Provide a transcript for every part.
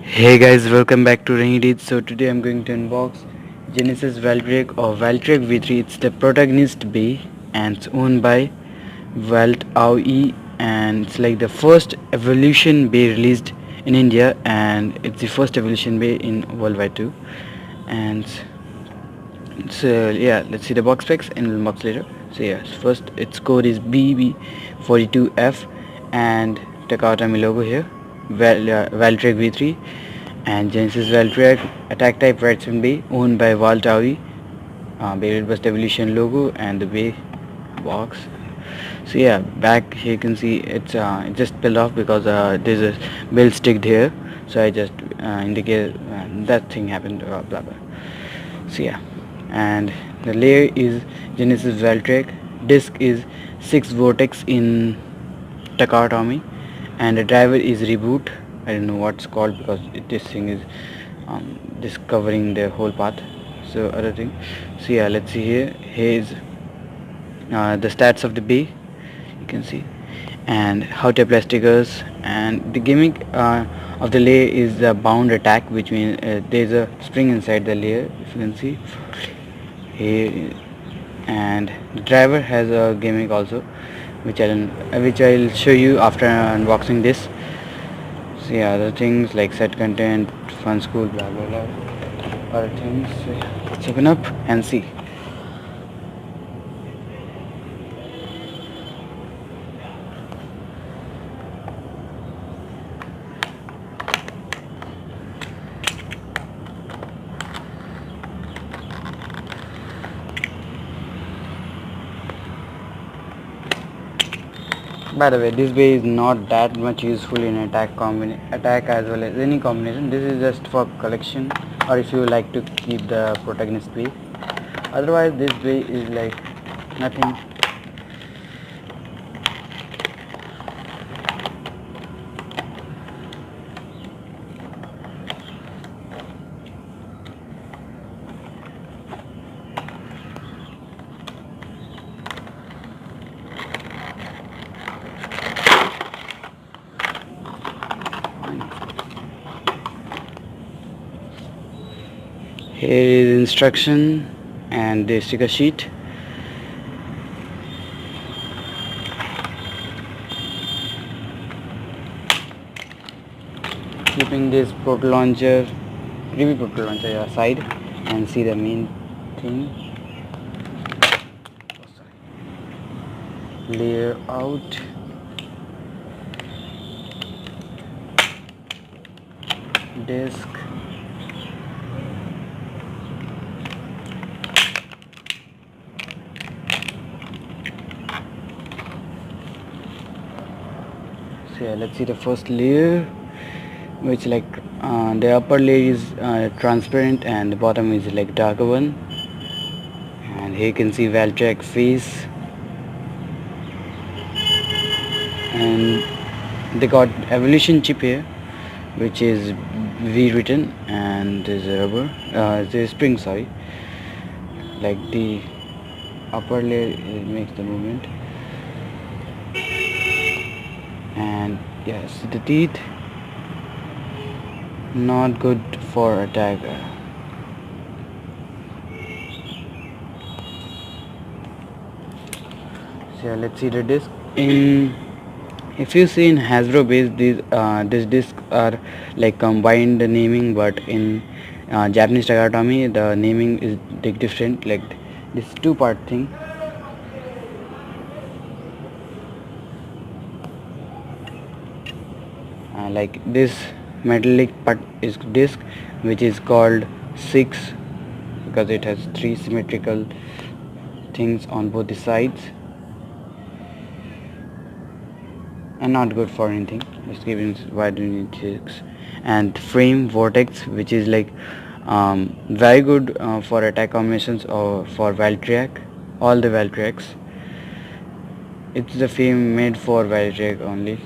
Hey guys, welcome back to Rainy Days. So today I'm going to unbox Genesis Valtryek or Valtryek V3. It's the protagonist bay and it's owned by Valtryek, and it's like the first evolution bay released in India, and it's the first evolution bay in worldwide too. And so yeah, let's see the box specs and we'll unbox later. So yeah, first its code is BB42F and Takara Tomy logo here. Valtryek V3 and Genesis Valtryek attack type right swing bay owned by Valtryek. Beyblade Burst Evolution logo and the bay box. So yeah, back here you can see it just peeled off because there's a belt sticked here. So I just indicate that thing happened. Blah blah. So yeah, and the layer is Genesis Valtryek. Disc is 6 Vortex in Takara Tomy, and the driver is Reboot. I don't know what's called because this thing is just covering the whole path. So other thing. So yeah, let's see here. Here's the stats of the bay. You can see, and how to apply stickers, and the gimmick of the layer is the bound attack, which means there's a spring inside the layer, if you can see here. And the driver has a gimmick also, which I'll show you after unboxing this. So yeah, other things like set content, Funskool, blah blah blah, other things. So yeah, let's open up and see. By the way, this bay is not that much useful in attack as well as any combination. This is just for collection or if you like to keep the protagonist bay. Otherwise, this bay is like nothing. Here is instruction and the sticker sheet. Keeping this proto launcher, review proto launcher aside and see the main thing. Layer out. Disc. So yeah, let's see the first layer, which like the upper layer is transparent and the bottom is like darker one. And here you can see Valtryek face, and they got evolution chip here, which is V written, and there's a rubber, there's a spring, sorry. Like the upper layer, it makes the movement. And yes, the teeth not good for attack. So yeah, let's see the disc. If you see in Hasbro base, these discs are like combined naming, but in Japanese Takara Tomy the naming is different, like this two-part thing. Like this metallic part is disc, which is called 6 because it has 3 symmetrical things on both the sides and not good for anything. Just giving why do you need 6. And frame vortex, which is like very good for attack combinations or for Valtryek, all the Valtryeks. It's the frame made for Valtryek only.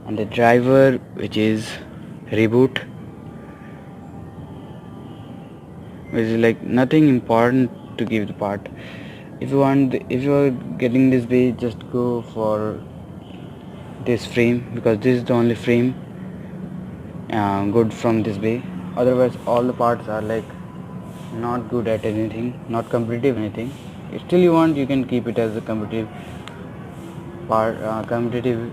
And the driver, which is Reboot, which is like nothing important to give the part. If you are getting this bay, just go for this frame because this is the only frame good from this way. Otherwise all the parts are like not good at anything, not competitive anything. If still you want, you can keep it as a competitive part, competitive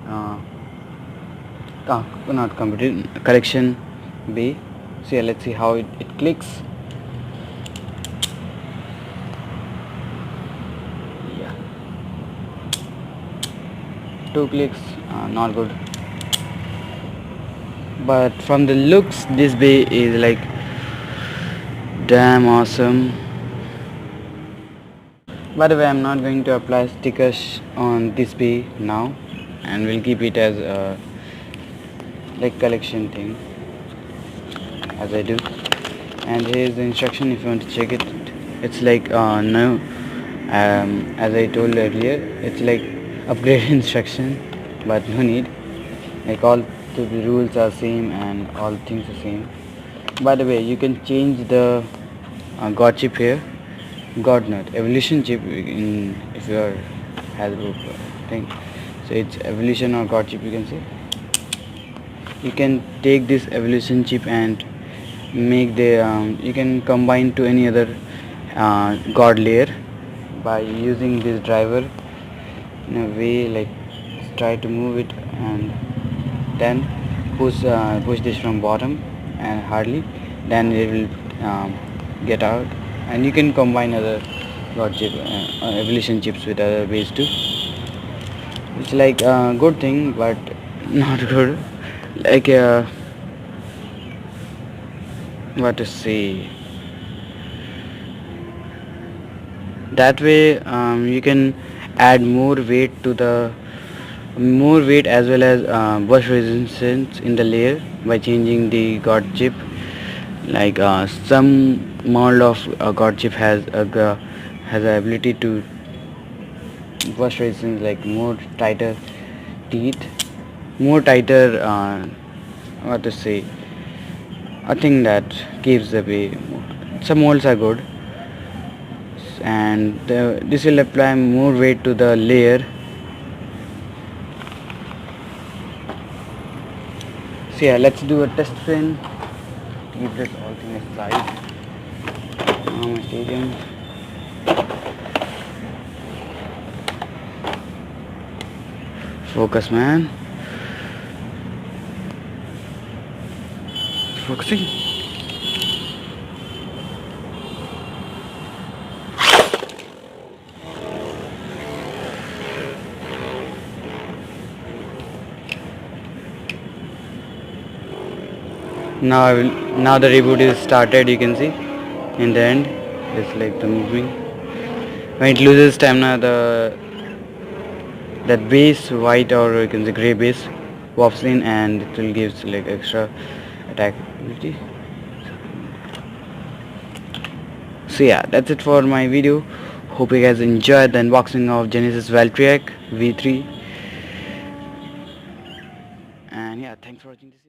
not competitive collection B. So yeah, let's see how it clicks. Yeah, 2 clicks, not good. But from the looks, this bay is like damn awesome. By the way, I'm not going to apply stickers on this bay now, and we'll keep it as a like collection thing as I do. And here's the instruction if you want to check it. It's like no, as I told earlier, it's like upgrade instruction, but no need. Like all the rules are same and all things are same. By the way, you can change the god chip here, god not evolution chip in if you are Hasbro thing. So it's evolution or god chip, you can say. You can take this evolution chip and make the you can combine to any other god layer by using this driver in a way, like try to move it and then push this from bottom and hardly, then it will get out, and you can combine other god chip evolution chips with other ways too. It's like a good thing but not good, like what to say, that way you can add more weight to the more weight as well as burst resistance in the layer by changing the god chip. Like some mold of god chip has a ability to burst resistance, like more tighter teeth, more tighter what to say, a thing that keeps the way. Some molds are good, and this will apply more weight to the layer. So yeah, let's do a test spin. Keep this all thing aside. My stadium. Focus, man. Focusing. Now the reboot is started. You can see in the end it's like the moving. When it loses stamina, that base white or you can say gray base pops in and it will give like extra attack ability. So yeah, that's it for my video. Hope you guys enjoyed the unboxing of Genesis Valtryek V3. And yeah, thanks for watching this.